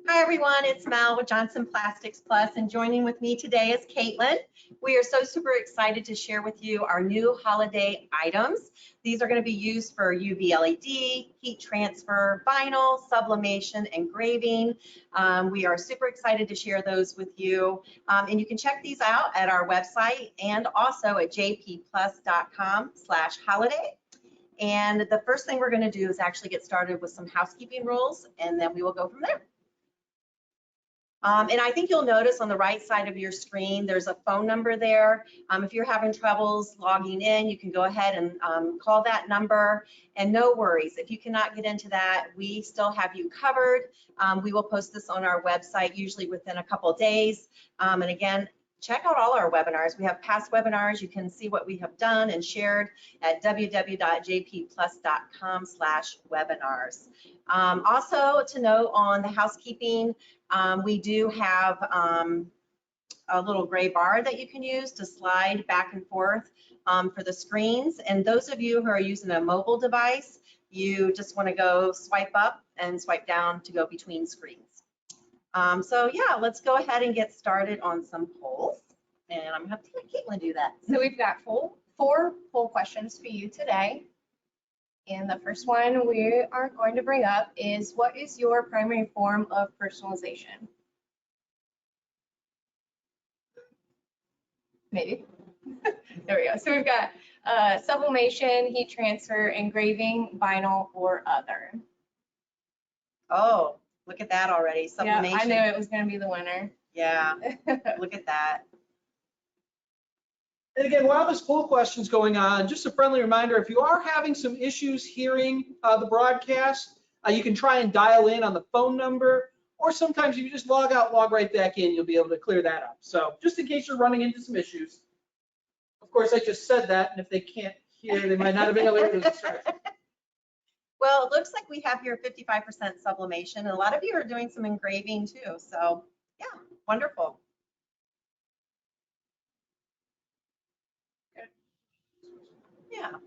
Hi everyone, it's Mel with Johnson Plastics Plus, and joining with me today is Caitlin. We are so super excited to share with you our new holiday items. These are going to be used for UV LED, heat transfer, vinyl, sublimation, engraving. We are super excited to share those with you. And you can check these out at our website and also at jpplus.com/holiday. And the first thing we're going to do is actually get started with some housekeeping rules, and then we will go from there. And I think you'll notice on the right side of your screen, there's a phone number there. If you're having troubles logging in, you can go ahead and call that number. And no worries, if you cannot get into that, we still have you covered. We will post this on our website, usually within a couple of days. And again, check out all our webinars. We have past webinars. You can see what we have done and shared at www.jpplus.com/webinars. Also to note on the housekeeping, we do have a little gray bar that you can use to slide back and forth for the screens. And those of you who are using a mobile device, you just want to go swipe up and swipe down to go between screens. So yeah, let's go ahead and get started on some polls. And I'm going to have to let Caitlin do that. So we've got four poll questions for you today. And the first one we are going to bring up is, what is your primary form of personalization? Maybe. There we go. So we've got sublimation, heat transfer, engraving, vinyl, or other. Oh, look at that already. Sublimation. Yeah, I knew it was going to be the winner. Yeah, look at that. And again, while this poll question's going on, just a friendly reminder, if you are having some issues hearing the broadcast, you can try and dial in on the phone number, or sometimes you just log out, log right back in, you'll be able to clear that up. So just in case you're running into some issues. Of course, I just said that, and if they can't hear, they might not have been able to hear the instruction. Well, it looks like we have here 55% sublimation, and a lot of you are doing some engraving too. So yeah, wonderful. Yeah.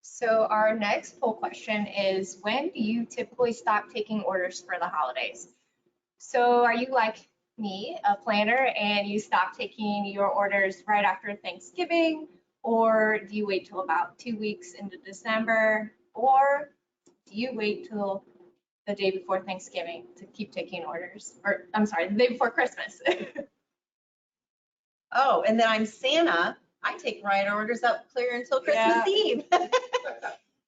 So our next poll question is, when do you typically stop taking orders for the holidays? So are you like me, a planner, and you stop taking your orders right after Thanksgiving? Or do you wait till about 2 weeks into December? Or do you wait till the day before Thanksgiving to keep taking orders? Or I'm sorry, the day before Christmas. Oh, and then I'm Santa. I take right orders up clear until Christmas Yeah. Eve.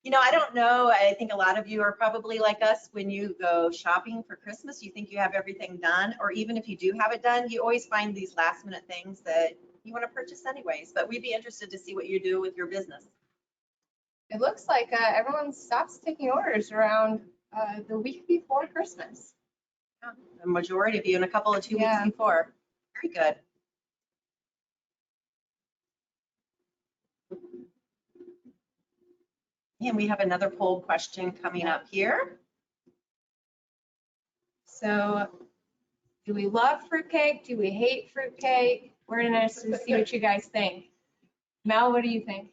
You know, I don't know. I think a lot of you are probably like us. When you go shopping for Christmas, you think you have everything done, or even if you do have it done, you always find these last minute things that you want to purchase anyways. But we'd be interested to see what you do with your business. It looks like everyone stops taking orders around the week before Christmas. Yeah, the majority of you in a couple of 2 weeks Yeah. before. Very good. And we have another poll question coming up here. So, do we love fruitcake? Do we hate fruitcake? We're interested to see what you guys think. Mel, what do you think?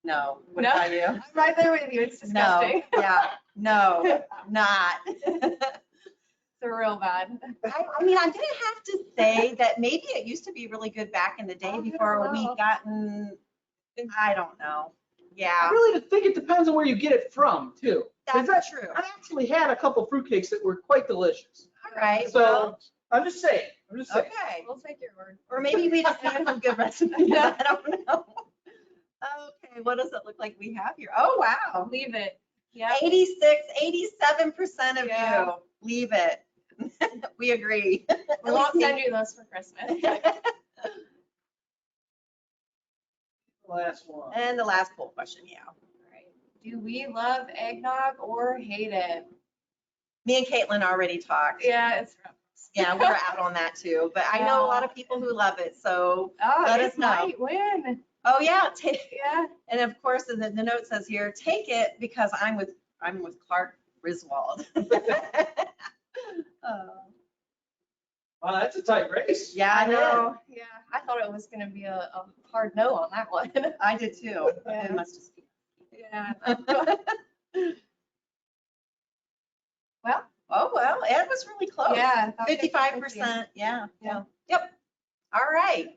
No. What No? about you? I'm right there with you. It's No. disgusting. Yeah. No. Not. It's real bad. I mean, I'm gonna have to say that maybe it used to be really good back in the day I before don't we know. gotten, I don't know. I Yeah, really think it depends on where you get it from, too. 'Cause that's true. I actually had a couple fruitcakes that were quite delicious. All right, So well, I'm just saying. okay. We'll take your word. Or maybe we just need some good recipes. I don't know. Okay, what does it look like we have here? Oh, wow. Leave it. Yeah. 87% of Yeah. you leave it. We agree. We won't send you those for Christmas. Last one. And the last poll question, yeah. All right. Do we love eggnog or hate it? Me and Caitlin already talked. Yeah, it's rough. Yeah, we're out on that too, but I know a lot of people who love it, so Oh, let it us know. might win. Oh yeah, Yeah. and of course the note says here, take it because I'm with Clark Griswold. Wow, that's a tight race. Yeah, I know. Yeah, I thought it was going to be a hard no on that one. I did too. Yeah. It must just be. Yeah. Well, Oh, well, it was really close. yeah. 55%, yeah. Yeah. Yep. All right.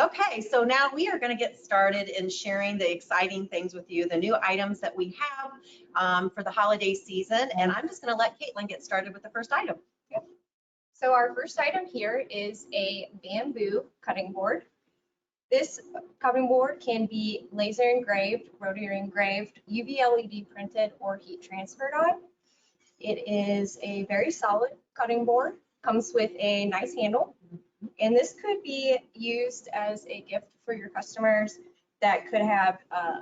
Okay, so now we are going to get started in sharing the exciting things with you, the new items that we have for the holiday season. And I'm just going to let Caitlin get started with the first item. So our first item here is a bamboo cutting board. This cutting board can be laser engraved, rotary engraved, UV LED printed, or heat transferred on. It is a very solid cutting board, comes with a nice handle. And this could be used as a gift for your customers that could have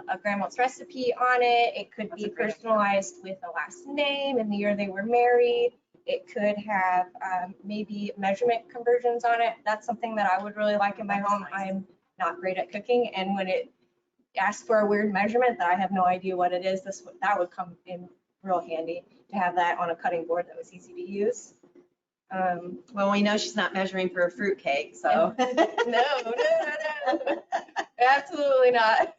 a grandma's recipe on it. It could That's be a great idea. personalized with a last name and the year they were married. It could have maybe measurement conversions on it. That's something that I would really like in my That's home. nice. I'm not great at cooking, and when it asks for a weird measurement that I have no idea what it is, that would come in real handy to have that on a cutting board that was easy to use. Well, we know she's not measuring for a fruit cake, so. No, absolutely not.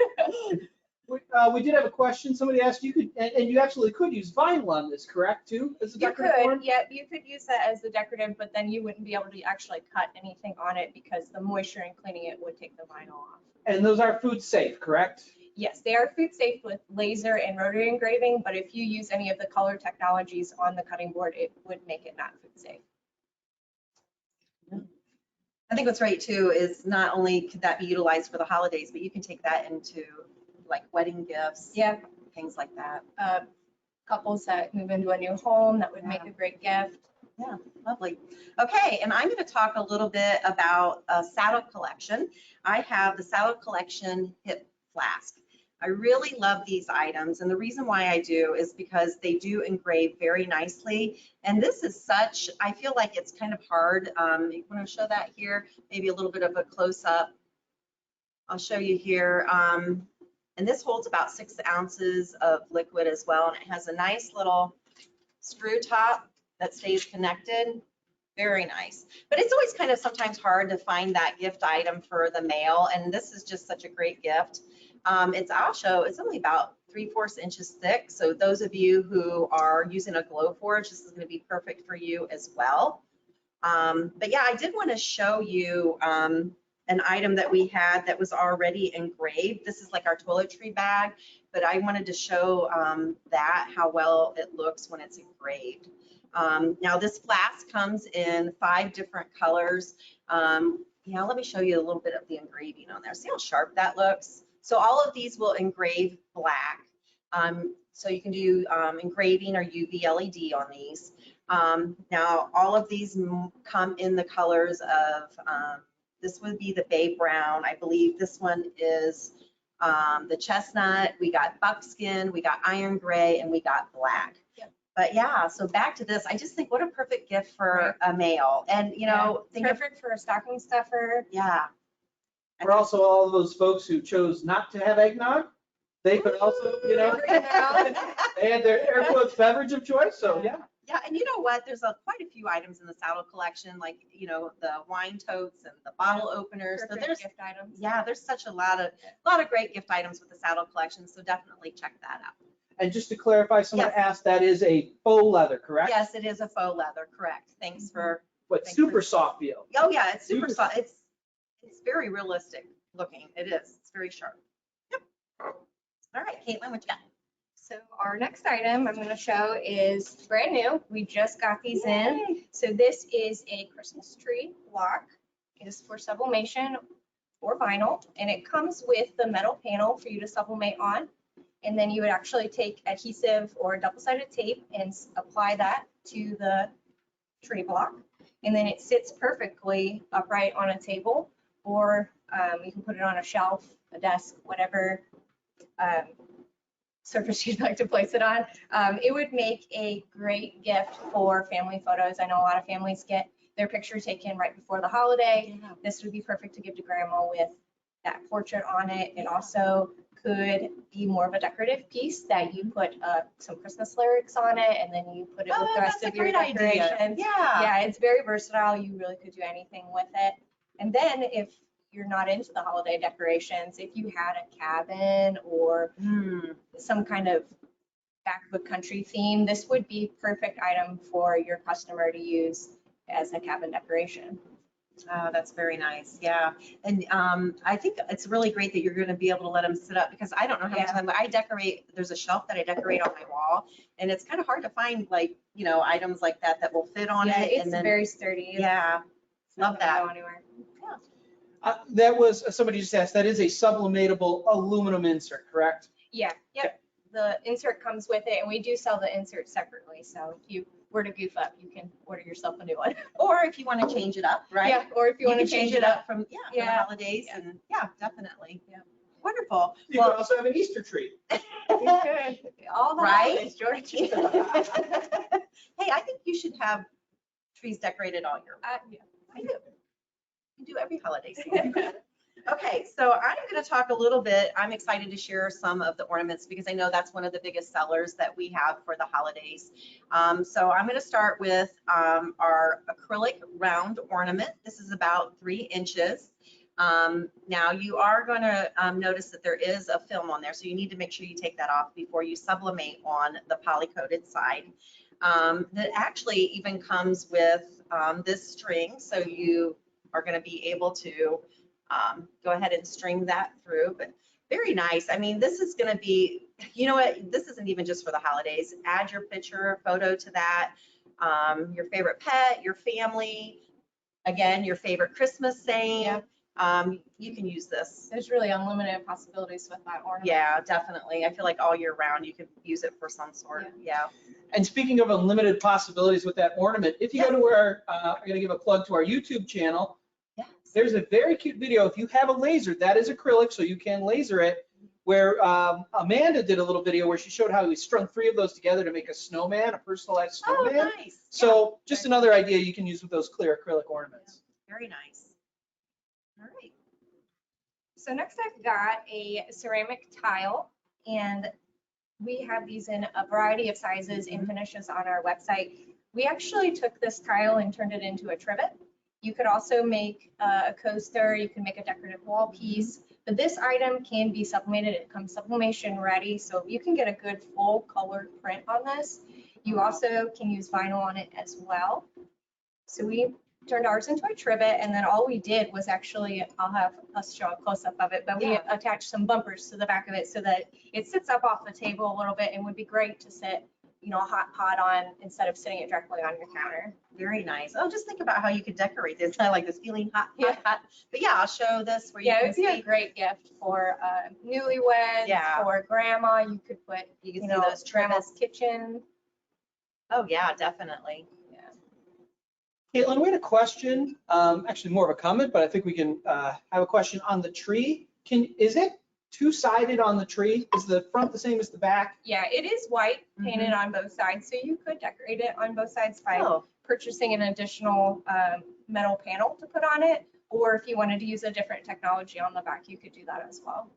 We did have a question. Somebody asked, you could, and you actually could use vinyl on this, correct, too? As a You decorative form? could, yeah, you could use that as the decorative, but then you wouldn't be able to actually cut anything on it because the moisture in cleaning it would take the vinyl off. And those are food safe, correct? Yes, they are food safe with laser and rotary engraving, but if you use any of the color technologies on the cutting board, it would make it not food safe. I think what's right too is not only could that be utilized for the holidays, but you can take that into like wedding gifts. Yeah. Things like that. Couples that move into a new home, that would make Yeah. a great gift. Yeah, lovely. Okay, and I'm going to talk a little bit about a saddle collection. I have the saddle collection hip flask. I really love these items, and the reason why I do is because they do engrave very nicely. And this is such, I feel like it's kind of hard. You want to show that here? Maybe a little bit of a close-up. I'll show you here. And this holds about 6 ounces of liquid as well, and it has a nice little screw top that stays connected. Very nice. But it's always kind of sometimes hard to find that gift item for the mail, and this is just such a great gift. It's only about 3/4 inches thick, so those of you who are using a Glowforge, this is going to be perfect for you as well. But yeah, I did want to show you an item that we had that was already engraved. This is like our toiletry bag, but I wanted to show that, how well it looks when it's engraved. Now this flask comes in 5 different colors. Yeah, let me show you a little bit of the engraving on there. See how sharp that looks? So all of these will engrave black. So you can do engraving or UV LED on these. Now all of these come in the colors of, this would be the bay brown. I believe this one is the chestnut. We got buckskin, we got iron gray, and we got black. Yep. But yeah, so back to this, I just think what a perfect gift for a male. And you know, It's think of, perfect for a stocking stuffer. yeah. For also all those folks who chose not to have eggnog, they could also, you know, they had their air quotes beverage of choice, so yeah. Yeah, and you know what? There's quite a few items in the saddle collection, like, you know, the wine totes and the bottle openers. So Perfect there's, gift items. yeah, there's such a lot of great gift items with the saddle collection. So definitely check that out. And just to clarify, someone Yes. asked, that is a faux leather, correct? Yes, it is a faux leather, correct. Thanks for, But Thanks super for- soft feel. oh yeah, it's super Super soft. It's very realistic looking. It is. It's very sharp. Yep. All right, Caitlin, what you got? So our next item I'm going to show is brand new. We just got these in. So this is a Christmas tree block. It is for sublimation or vinyl, and it comes with the metal panel for you to sublimate on. And then you would actually take adhesive or double-sided tape and apply that to the tree block. And then it sits perfectly upright on a table, or you can put it on a shelf, a desk, whatever surface you'd like to place it on. It would make a great gift for family photos. I know a lot of families get their picture taken right before the holiday. This would be perfect to give to grandma with that portrait on it. It also could be more of a decorative piece that you put some Christmas lyrics on it, and then you put it with the rest That's of a your great idea. decorations. Yeah. Yeah, it's very versatile. You really could do anything with it. And then if you're not into the holiday decorations, if you had a cabin or Hmm. some kind of back of a country theme, this would be perfect item for your customer to use as a cabin decoration. Oh, that's very nice. Yeah. And I think it's really great that you're going to be able to let them sit up because I don't know how much Yeah. time I decorate. There's a shelf that I decorate on my wall and it's kind of hard to find like, you know, items like that that will fit on Yeah, it. it's And then, very sturdy. yeah, It's not love gonna that. go anywhere. That was, somebody just asked, that is a sublimatable aluminum insert, correct? Yeah, yep. The insert comes with it, and we do sell the insert separately. So if you were to goof up, you can order yourself a new one. or if you want to change it up, right? Yeah, or if you want can to change it up. from, yeah, for the Yeah. holidays Yeah. and yeah, definitely. Yeah. Wonderful. You could Well, also have an Easter tree. All the Right? holidays, George. hey, I think you should have trees decorated all year. Yeah. I do. You do every holiday season. Okay, so I'm going to talk a little bit. I'm excited to share some of the ornaments because I know that's one of the biggest sellers that we have for the holidays. So I'm going to start with our acrylic round ornament. This is about 3 inches. Now you are going to notice that there is a film on there, so you need to make sure you take that off before you sublimate on the poly-coated side. That actually even comes with this string, so you are going to be able to go ahead and string that through, but very nice. I mean, this is going to be, you know what, this isn't even just for the holidays. Add your picture, photo to that, your favorite pet, your family, again, your favorite Christmas saying. Yeah. You can use this. There's really unlimited possibilities with that ornament. Yeah, definitely. I feel like all year round you could use it for some sort. Yeah. And speaking of unlimited possibilities with that ornament, if you go to our, I'm going to give a plug to our YouTube channel. Yes. There's a very cute video. If you have a laser, that is acrylic, so you can laser it, where Amanda did a little video where she showed how we strung 3 of those together to make a snowman, a personalized Oh, snowman. nice. So just another idea you can use with those clear acrylic ornaments. Very nice. All right. So next I've got a ceramic tile, and we have these in a variety of sizes and finishes on our website. We actually took this tile and turned it into a trivet. You could also make a coaster, you can make a decorative wall piece, but this item can be sublimated. It comes sublimation ready, so you can get a good full colored print on this. You also can use vinyl on it as well. So we turned ours into a trivet, and then all we did was actually, I'll have us show a close-up of it, but we Yeah. attached some bumpers to the back of it so that it sits up off the table a little bit and would be great to sit, you know, a hot pot on instead of sitting it directly on your counter. Very nice. Oh, just think about how you could decorate this. I like this feeling hot, Yeah. hot, hot. But yeah, I'll show this where you Yeah, it can would be a see. great gift for newlyweds, Yeah. for grandma. You could put, You can you see know, those grandma's trivets. kitchen. Oh, yeah, definitely. Caitlin, we had a question, actually more of a comment, but I think we can have a question on the tree. Is it 2-sided on the tree? Is the front the same as the back? Yeah, it is white painted on both sides, so you could decorate it on both sides by Oh, purchasing an additional metal panel to put on it, or if you wanted to use a different technology on the back, you could do that as well.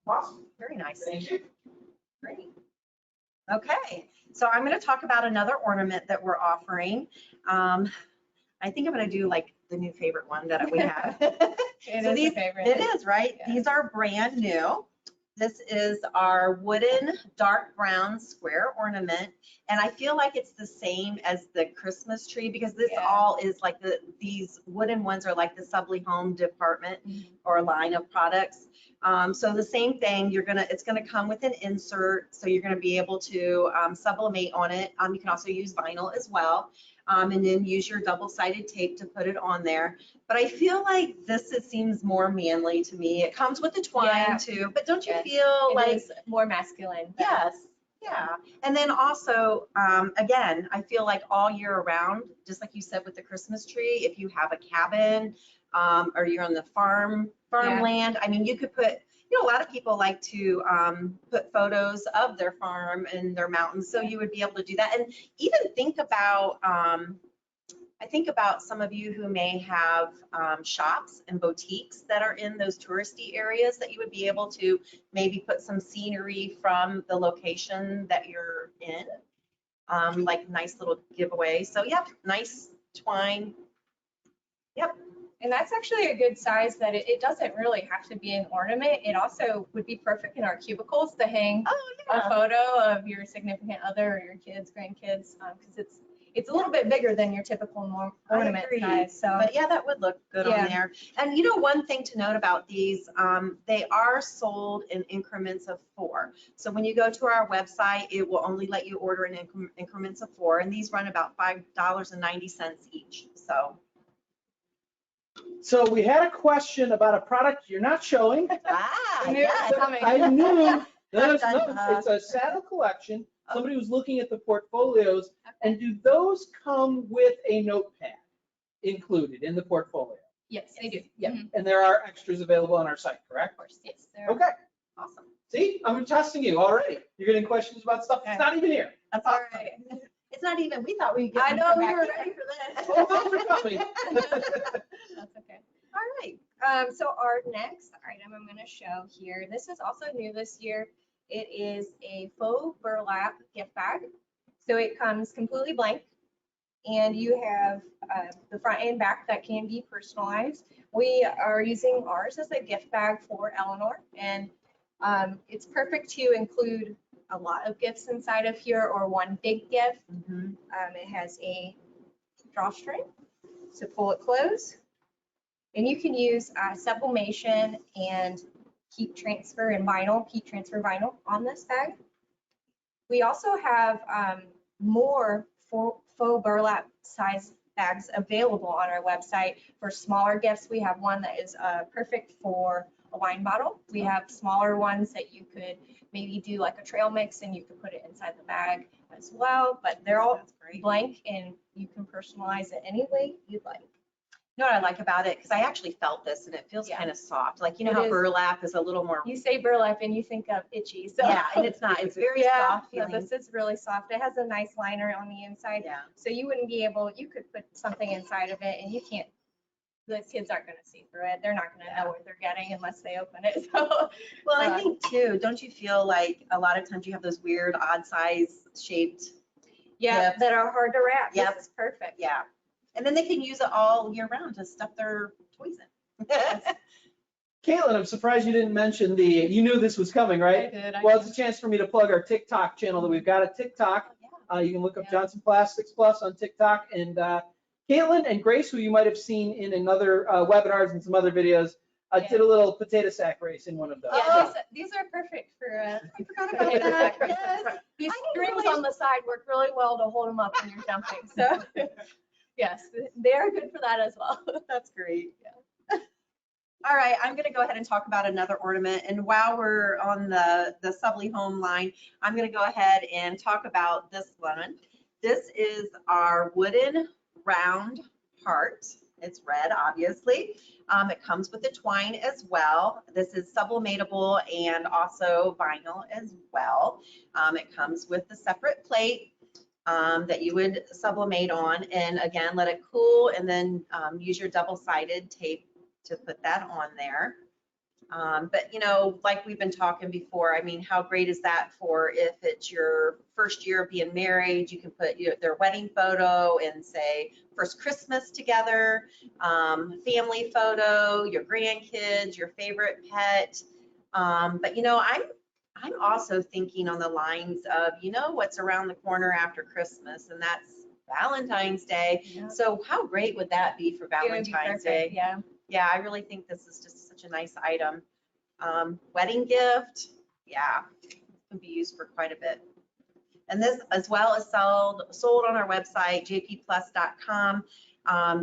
Awesome. very nice. Thank you. Great. Okay, so I'm going to talk about another ornament that we're offering. I think I'm going to do like the new favorite one that we have. It So is these- a favorite. It is, right? Yeah. These are brand new. This is our wooden dark brown square ornament. And I feel like it's the same as the Christmas tree because this Yeah. all is like these wooden ones are like the Sublime Home department or line of products. So the same thing, it's gonna come with an insert. So you're gonna be able to sublimate on it. You can also use vinyl as well. And then use your double-sided tape to put it on there. But I feel like it seems more manly to me. It comes with the twine Yeah. too, but don't you Yes. feel It like, is more masculine. but- yes, yeah. And then also, again, I feel like all year around, just like you said with the Christmas tree, if you have a cabin or you're on the farmland, I mean, you could put, a lot of people like to put photos of their farm and their mountains, so you would be able to do that. And even think about, I think about some of you who may have shops and boutiques that are in those touristy areas that you would be able to maybe put some scenery from the location that you're in, like nice little giveaway. So yep, nice twine. Yep, And that's actually a good size that it doesn't really have to be an ornament. It also would be perfect in our cubicles to hang Oh, a photo of your significant other or your kids, grandkids, because it's a little bit bigger than your typical I ornament agree. size. So But yeah, that would look good on Yeah. there. And you know, one thing to note about these, they are sold in increments of 4. So when you go to our website, it will only let you order in increments of 4, and these run about $5.90 each. So we had a question about a product you're not showing. Ah, I knew it yes. was coming. I knew, Dun, it's a saddle collection. Somebody was looking at the portfolios, and do those come with a notepad included in the portfolio? yes, they do. Yeah, Mhm. and there are extras available on our site, Of correct? course, yes. they're- Okay, Awesome. see, I'm testing you already. You're getting questions about stuff that's not even here. That's All awesome. right. It's not even, we thought we'd get. I one know from we back were here. ready for this. Oh, those are coming. That's okay. All right. So our next item I'm going to show here, this is also new this year. It is a faux burlap gift bag. So it comes completely blank, and you have the front and back that can be personalized. We are using ours as a gift bag for Eleanor, and it's perfect to include a lot of gifts inside of here or one big gift. Mhm. It has a drawstring, so pull it close. And you can use sublimation and heat transfer vinyl on this bag. We also have more faux burlap size bags available on our website for smaller gifts. We have one that is perfect for a wine bottle. We have smaller ones that you could maybe do like a trail mix and you could put it inside the bag as well, but they're all That's great. blank and you can personalize it any way you'd like. You know what I like about it? Because I actually felt this and it feels Yeah. kind of soft. Like, you know It how is. burlap is a little more, You say burlap and you think of itchy, so. yeah, and it's not. It's very Yeah, soft no, feeling. this is really soft. It has a nice liner on the inside, Yeah. so you wouldn't be able, you could put something inside of it and you can't, the kids aren't gonna see through it. They're not gonna know what they're getting unless they open it, so. Well, I think too, don't you feel like a lot of times you have those weird odd size shaped, Yeah, Gifts. that are hard to wrap. Yep. This is perfect. yeah. And then they can use it all year round to stuff their toys in. Caitlin, I'm surprised you didn't mention you knew this was coming, right? did. Well, it's a chance for me to plug our TikTok channel that we've got a TikTok. You can look up Yeah. Johnson Plastics Plus on TikTok. And Caitlin and Grace, who you might have seen in other webinars and some other videos, Yeah. did a little potato sack race in one of those. Yeah, Oh. these are perfect for, I forgot about about that. that. Yes. these I didn't strings realize- on the side work really well to hold them up when you're jumping, so. Yes, they are good for that as well. That's great. All right, I'm going to go ahead and talk about another ornament. And while we're on the Subly Home line, I'm going to go ahead and talk about this one. This is our wooden round heart. It's red, obviously. It comes with the twine as well. This is sublimatable and also vinyl as well. It comes with the separate plate that you would sublimate on, and again, let it cool, and then use your double-sided tape to put that on there. But you know, like we've been talking before, I mean, how great is that for if it's your first year of being married? You can put their wedding photo and say first Christmas together, family photo, your grandkids, your favorite pet. But you know, I'm also thinking on the lines of, you know, what's around the corner after Christmas, and that's Valentine's Day. Yeah. So how great would that be for It would be Valentine's perfect, Day? yeah. Yeah, I really think this is just such a nice item. Wedding gift, yeah, can be used for quite a bit. And this as well is sold on our website, jpplus.com.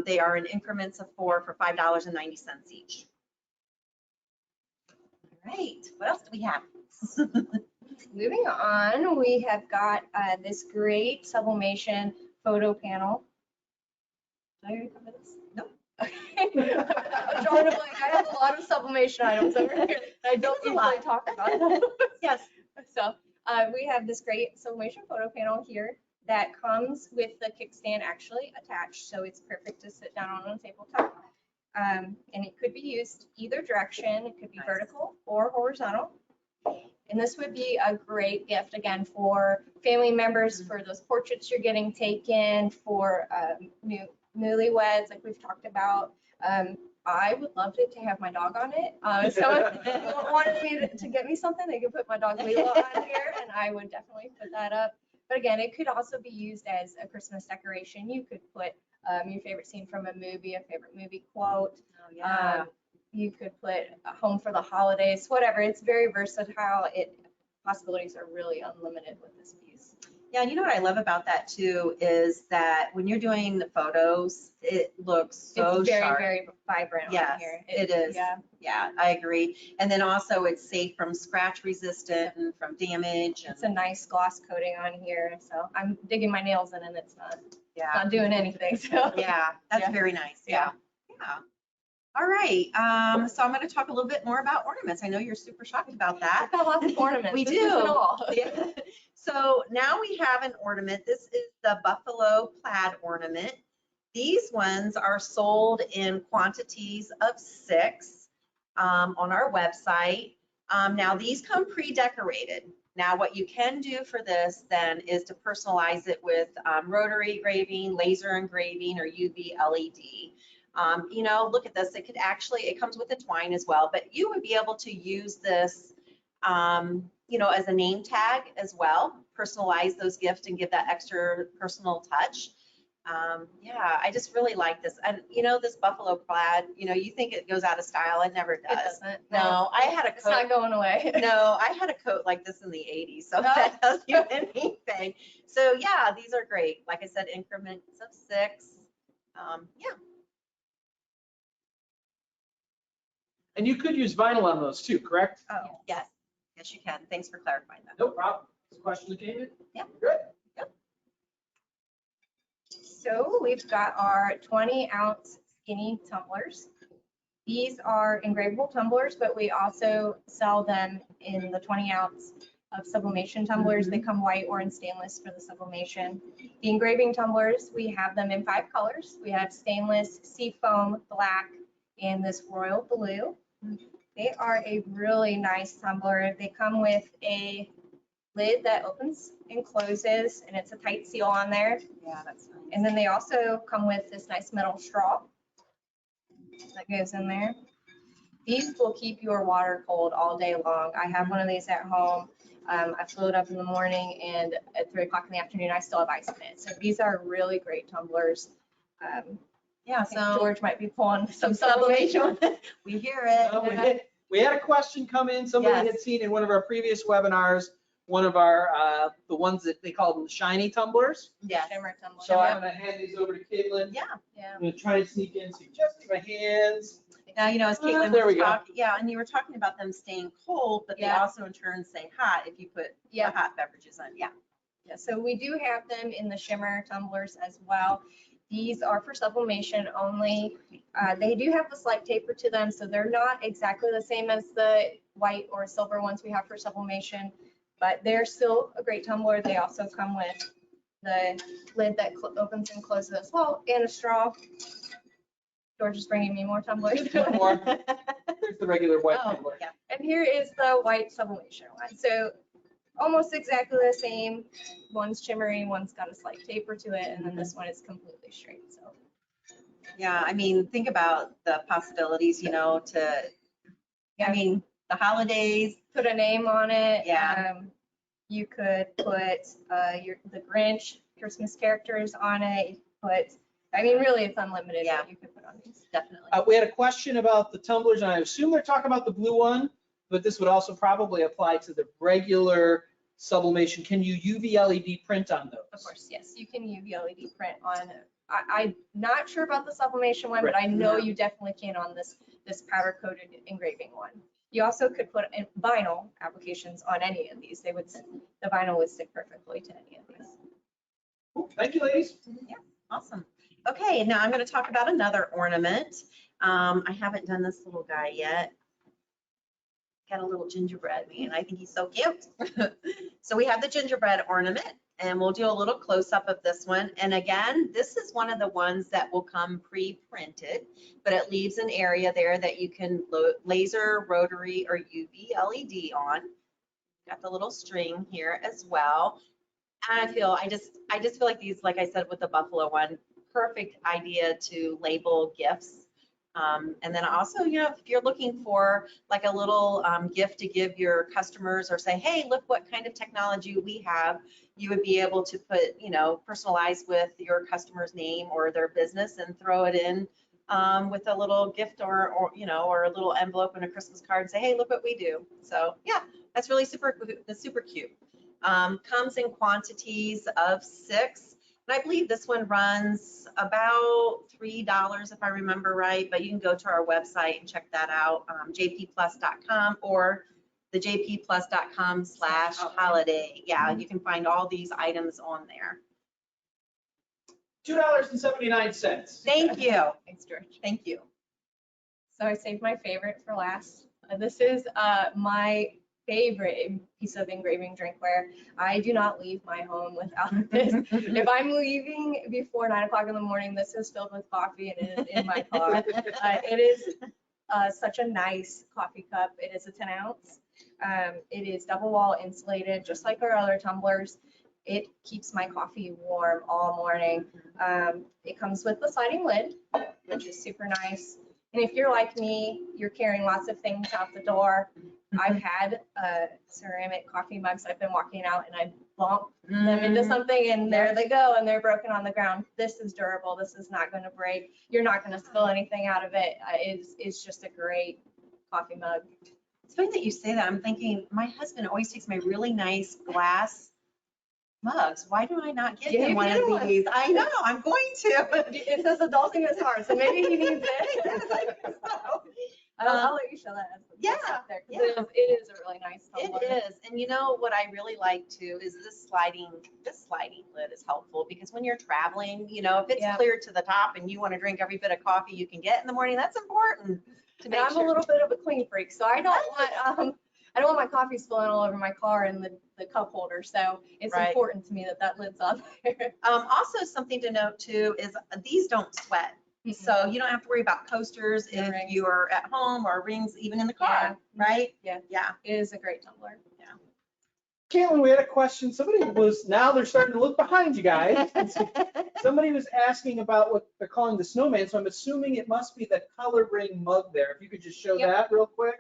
They are in increments of 4 for $5.90 each. All right, what else do we have? Moving on, we have got this great sublimation photo panel. Did I already cover this? Nope. Okay. I'm drawing a blank. I have a lot of sublimation items over here that I don't It's a lot. usually talk about. Yes. So we have this great sublimation photo panel here that comes with the kickstand actually attached, so it's perfect to sit down on a tabletop. And it could be used either direction. It could be Nice. vertical or horizontal. And this would be a great gift, again, for family members, for those portraits you're getting taken, for newlyweds, like we've talked about. I would love it to have my dog on it. If someone wanted me to get me something, they could put my dog Lila on here, and I would definitely put that up. But again, it could also be used as a Christmas decoration. You could put your favorite scene from a movie, a favorite movie quote. Oh, yeah. You could put a home for the holidays, whatever. It's very versatile. Possibilities are really unlimited with this piece. Yeah, you know what I love about that too is that when you're doing the photos, it looks so It's very, sharp. very vibrant on Yes, here. it is. Yeah. Yeah, I agree. And then also it's safe from scratch resistant and from damage. It's a nice gloss coating on here. So I'm digging my nails in and it's Yeah, not doing anything. So yeah, that's Yeah. very nice. Yeah, yeah. All right. So I'm going to talk a little bit more about ornaments. I know you're super shocked about that. I've got lots of ornaments. We This do. isn't all. Yeah. So now we have an ornament. This is the buffalo plaid ornament. These ones are sold in quantities of 6 on our website. Now these come pre-decorated. Now what you can do for this then is to personalize it with rotary engraving, laser engraving, or UV LED. You know, look at this. It comes with a twine as well, but you would be able to use this you know, as a name tag as well, personalize those gifts and give that extra personal touch. Yeah, I just really like this. And you know, this buffalo plaid, you know, you think it goes out of style. It never It does. doesn't. No, I had a It's coat. not going away. No, I had a coat like this in the 80s, so No. that tells you anything. So yeah, these are great. Like I said, increments of 6. Yeah. And you could use vinyl on those too, correct? Oh, yes. Yes, you can. Thanks for clarifying that. No problem. This question that came in? Yeah. Good. So we've got our 20-ounce skinny tumblers. These are engravable tumblers, but we also sell them in the 20-ounce of sublimation tumblers. They come white or in stainless for the sublimation. The engraving tumblers, we have them in 5 colors. We have stainless, seafoam, black, and this royal blue. They are a really nice tumbler. They come with a lid that opens and closes, and it's a tight seal on there. Yeah, that's nice. And then they also come with this nice metal straw that goes in there. These will keep your water cold all day long. I have one of these at home. I fill it up in the morning, and at 3 o'clock in the afternoon, I still have ice in it. So these are really great tumblers. Yeah, I think so George might be pulling some sublimation. we hear it. We had a question come in. Somebody Yes. had seen in one of our previous webinars, one of our, the ones that they call them shiny tumblers. Yes. Shimmer tumbler. So I'm gonna hand these over to Caitlin. Yeah. Yeah. I'm gonna try to sneak in, so just in my hands. Now, you know, as Caitlin There we was go. talking, yeah, and you were talking about them staying cold, but they Yeah. also in turn stay hot if you put the Yeah. hot beverages in. Yeah. Yeah, so we do have them in the shimmer tumblers as well. These are for sublimation only. They do have a slight taper to them, so they're not exactly the same as the white or silver ones we have for sublimation, but they're still a great tumbler. They also come with the lid that opens and closes as well, and a straw. George is bringing me more tumblers. One more. Here's the regular white Oh, tumbler. yeah. And here is the white sublimation one. So almost exactly the same. One's shimmery, one's got a slight taper to it, and then this one is completely straight. So Yeah, I mean, think about the possibilities, you know, I Yeah. mean, the holidays. put a name on it. Yeah. You could put the Grinch Christmas characters on it. You could put, I mean, really, it's unlimited Yeah. what you could put on these. Definitely. We had a question about the tumblers, and I assume they're talking about the blue one, but this would also probably apply to the regular sublimation. Can you UV LED print on those? Of course, yes, you can UV LED print on. I'm not sure about the sublimation one, but I know No. you definitely can on this powder coated engraving one. You also could put in vinyl applications on any of these. The vinyl would stick perfectly to any of these. Cool. Thank you, ladies. Awesome. Okay, now I'm going to talk about another ornament. I haven't done this little guy yet. Got a little gingerbread man. I think he's so cute. So we have the gingerbread ornament, and we'll do a little close up of this one. And again, this is one of the ones that will come pre-printed, but it leaves an area there that you can laser, rotary, or UV LED on. Got the little string here as well. And I just feel like these, like I said with the buffalo one, perfect idea to label gifts. And then also, if you're looking for like a little gift to give your customers or say, hey, look what kind of technology we have, you would be able to put, personalize with your customer's name or their business and throw it in with a little gift or a little envelope and a Christmas card and say, hey, look what we do. So yeah, that's really that's super cute. Comes in quantities of 6. And I believe this one runs about $3 if I remember right, but you can go to our website and check that out, jpplus.com or the jpplus.com/holiday. Yeah, you can find all these items on there. $2.79. Thank you. Thanks, George. Thank you. So I saved my favorite for last. This is my favorite piece of engraving drinkware. I do not leave my home without this. If I'm leaving before 9 o'clock in the morning, this is filled with coffee and it is in my car. It is such a nice coffee cup. It is a 10 ounce. It is double wall insulated, just like our other tumblers. It keeps my coffee warm all morning. It comes with the sliding lid, which is super nice. And if you're like me, you're carrying lots of things out the door. I've had ceramic coffee mugs. I've been walking out and I bump them into something and there they go and they're broken on the ground. This is durable. This is not going to break. You're not going to spill anything out of it. It's just a great coffee mug. It's funny that you say that. I'm thinking my husband always takes my really nice glass mugs. Why do I not get him one of these? I know, I'm going to. It says adulting is hard, so maybe he needs it. I'll let you show that. Yeah, There, 'cause yeah. it is a really nice tumbler. It is. And what I really like too is this sliding lid is helpful because when you're traveling, if it's Yeah. clear to the top and you want to drink every bit of coffee you can get in the morning, that's important to And make I'm sure. a little bit of a clean freak, so I don't want my coffee spilling all over my car and the cup holder. So it's Right. important to me that lid's on there. Also something to note too is these don't sweat. So you don't have to worry about coasters No if rings. you are at home or rings even in the car, right? Yeah. Yeah. It is a great tumbler. Caitlin, we had a question. Now they're starting to look behind you guys. Somebody was asking about what they're calling the snowman, so I'm assuming it must be the color ring mug there. If you could just show Yep. that real quick.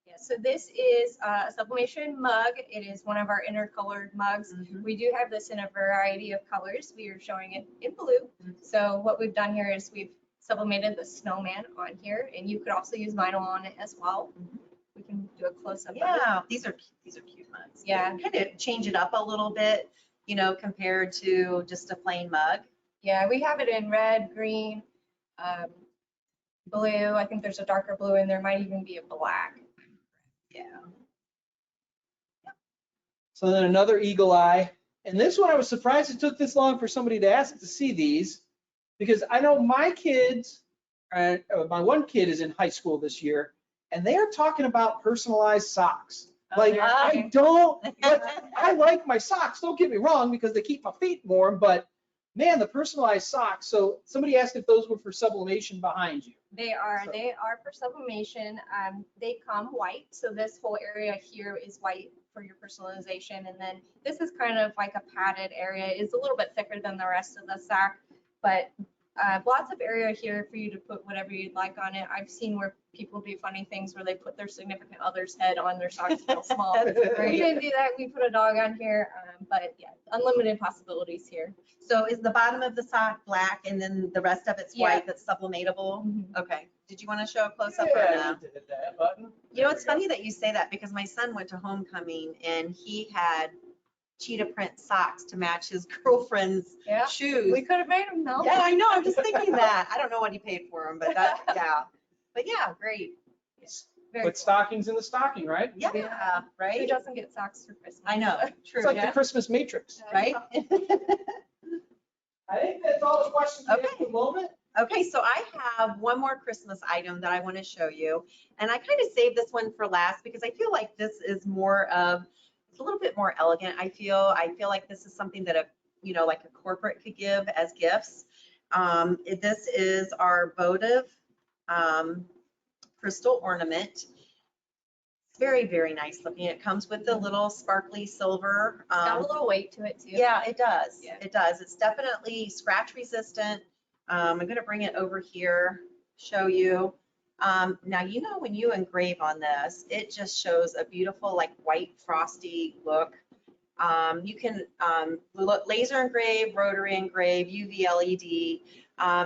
Yeah, so this is a sublimation mug. It is one of our intercolored mugs. We do have this in a variety of colors. We are showing it in blue. So what we've done here is we've sublimated the snowman on here, and you could also use vinyl on it as well. We can do a close up. Yeah, these are cute mugs. Yeah. Kind of change it up a little bit, compared to just a plain mug. Yeah, we have it in red, green, blue. I think there's a darker blue, and there might even be a black. Yeah. So then another eagle eye. And this one, I was surprised it took this long for somebody to ask to see these, because I know my kids, my one kid is in high school this year, and they are talking about personalized socks. Like, I don't, I like my socks, don't get me wrong, because they keep my feet warm, but man, the personalized socks. So somebody asked if those were for sublimation behind you. They are for sublimation. They come white. So this whole area here is white for your personalization. And then this is kind of like a padded area. It's a little bit thicker than the rest of the sock, but lots of area here for you to put whatever you'd like on it. I've seen where people do funny things where they put their significant other's head on their socks real small. We didn't do that. We put a dog on here, but yeah, unlimited possibilities here. So is the bottom of the sock black and then the rest of it's Yeah. white that's sublimable? Mhm. Okay. Did you want to show a close up or Yeah, no? you did that button. It's funny that you say that because my son went to homecoming and he had cheetah print socks to match his girlfriend's Yeah. shoes. We could have made them, no? Yeah, I know. I'm just thinking that. I don't know what he paid for them, but yeah. But yeah, great. Very Put cool. stockings in the stocking, right? Yeah, Who right? doesn't get socks for Christmas? I know. True. It's like Yeah. the Christmas Matrix. Right? I think that's all the questions we have at the moment. Okay, so I have one more Christmas item that I want to show you. And I kind of saved this one for last because I feel like this is more of, it's a little bit more elegant. I feel like this is something that like a corporate could give as gifts. This is our votive crystal ornament. Very, very nice looking. It comes with the little sparkly silver. Got a little weight to it too. Yeah, it does. Yeah. It does. It's definitely scratch resistant. I'm going to bring it over here, show you. Now, you know, when you engrave on this, it just shows a beautiful like white frosty look. You can laser engrave, rotary engrave, UV LED.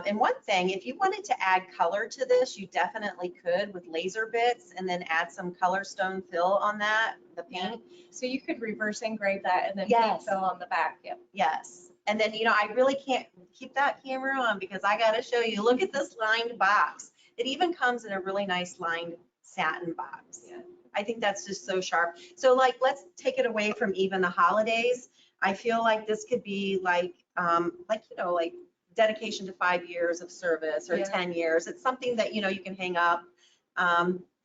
And one thing, if you wanted to add color to this, you definitely could with laser bits and then add some color stone fill on that, the paint. So you could reverse engrave that and then Yes. paint fill on the back. Yep. Yes. And then, you know, I really can't keep that camera on because I got to show you, look at this lined box. It even comes in a really nice lined satin box. Yeah. I think that's just so sharp. So like, let's take it away from even the holidays. I feel like this could be like, you know, like dedication to 5 years of service or Yeah. 10 years. It's something that, you know, you can hang up.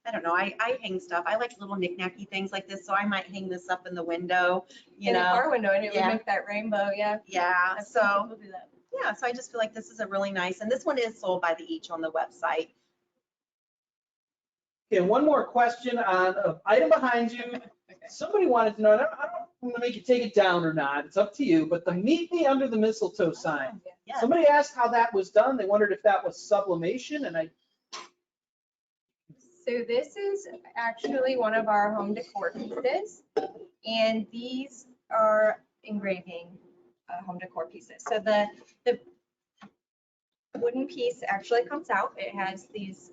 I don't know. I hang stuff. I like little knick-knacky things like this. So I might hang this up in the window, you In a know. car window, and it Yeah. would make that rainbow. Yeah. Yeah. I've seen So people do that. yeah. So I just feel like this is a really nice, and this one is sold by the each on the website. Okay, one more question on an item behind you. Okay. Somebody wanted to know, and I don't want to make you take it down or not, it's up to you, but the meet me under the mistletoe sign. Yes. Somebody asked how that was done. They wondered if that was sublimation, and So this is actually one of our home decor pieces, and these are engraving home decor pieces. So the wooden piece actually comes out. It has these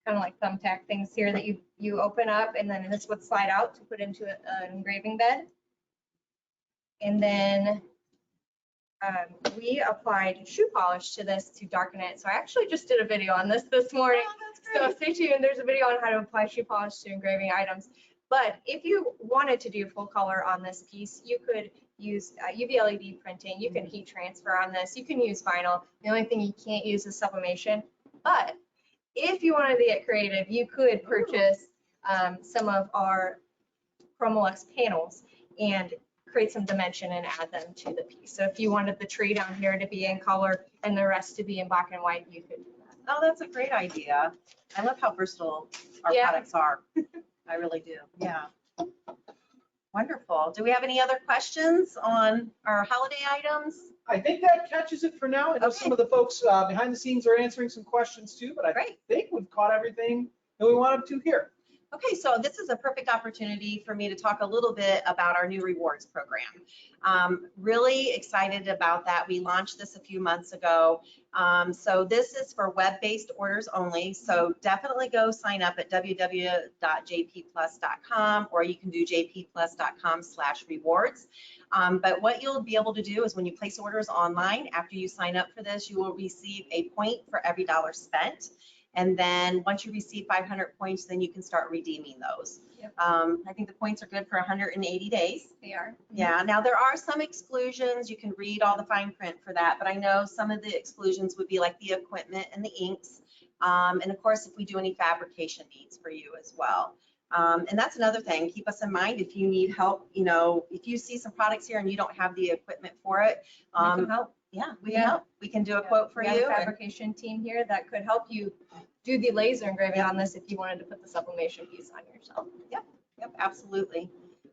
kind of like thumbtack things here that you open up, and then this would slide out to put into an engraving bed. And then we applied shoe polish to this to darken it. So I actually just did a video on this morning. Oh, that's So great. stay tuned. There's a video on how to apply shoe polish to engraving items. But if you wanted to do full color on this piece, you could use UV LED printing. You can heat transfer on this. You can use vinyl. The only thing you can't use is sublimation. But if you wanted to get creative, you could purchase some of our Chromolux panels and create some dimension and add them to the piece. So if you wanted the tree down here to be in color and the rest to be in black and white, you could do that. Oh, that's a great idea. I love how versatile our Yeah. products are. I really do. Yeah. Wonderful. Do we have any other questions on our holiday items? I think that catches it for now. I know some of the folks behind the scenes are answering some questions too, but I Great. think we've caught everything that we wanted to here. Okay, so this is a perfect opportunity for me to talk a little bit about our new rewards program. Really excited about that. We launched this a few months ago. So this is for web-based orders only. So definitely go sign up at www.jpplus.com, or you can do jpplus.com/rewards. But what you'll be able to do is when you place orders online, after you sign up for this, you will receive a point for every dollar spent. And then once you receive 500 points, then you can start redeeming those. Yep. I think the points are good for 180 days. They are. Yeah, now there are some exclusions. You can read all the fine print for that, but I know some of the exclusions would be like the equipment and the inks. And of course, if we do any fabrication needs for you as well. And that's another thing. Keep us in mind if you need help, you know, if you see some products here and you don't have the equipment for it. We can help. Yeah, we can Yeah. help. We can do a quote for We have you. a and- fabrication team here that could help you do the laser engraving on this if you wanted to put the sublimation piece on yourself. Yep, absolutely.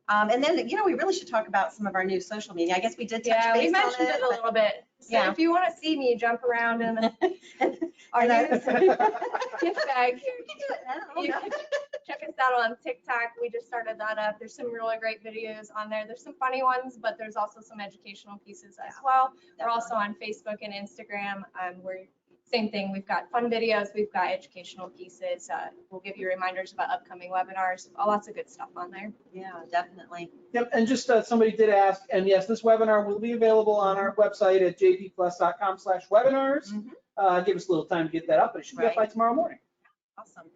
And then, you know, we really should talk about some of our new social media. I guess we did touch Yeah, we base on mentioned it a but- little bit. So Yeah. if you want to see me jump around in the our And I- new gift bag, You can do it now. you can check us out on TikTok. We just started that up. There's some really great videos on there. There's some funny ones, but there's also some educational pieces as well. We're also on Facebook and Instagram. We're same thing. We've got fun videos. We've got educational pieces. We'll give you reminders about upcoming webinars. Lots of good stuff on there. Yeah, definitely. Yep, and just somebody did ask, and yes, this webinar will be available on our website at jpplus.com/webinars. Give us a little time to get that up, but it should be up by Right. tomorrow morning. Awesome.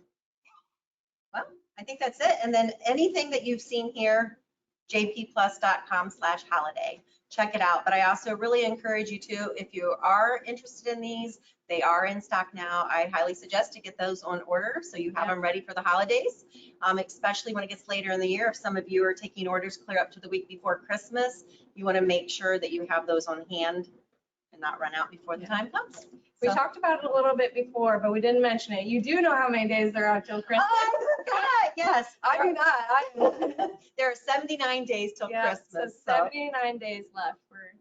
Well, I think that's it. And then anything that you've seen here, jpplus.com/holiday. Check it out. But I also really encourage you to, if you are interested in these, they are in stock now. I highly suggest to get those on order so you have Yeah. them ready for the holidays, especially when it gets later in the year. If some of you are taking orders clear up to the week before Christmas, you want to make sure that you have those on hand and not run out before the Yeah. time comes. We So- talked about it a little bit before, but we didn't mention it. You do know how many days there are till Christmas. Oh, I forgot. Yes. I do not. I There are 79 days till Yeah, so Christmas. So 79 days left for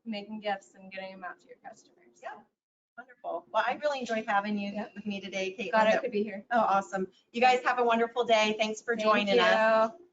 making gifts and getting them out to your customers. Yeah. Wonderful. Well, I really enjoyed having you Yep. with me today, Glad I Caitlin. could be here. Oh, awesome. You guys have a wonderful day. Thanks for Thank joining us. you.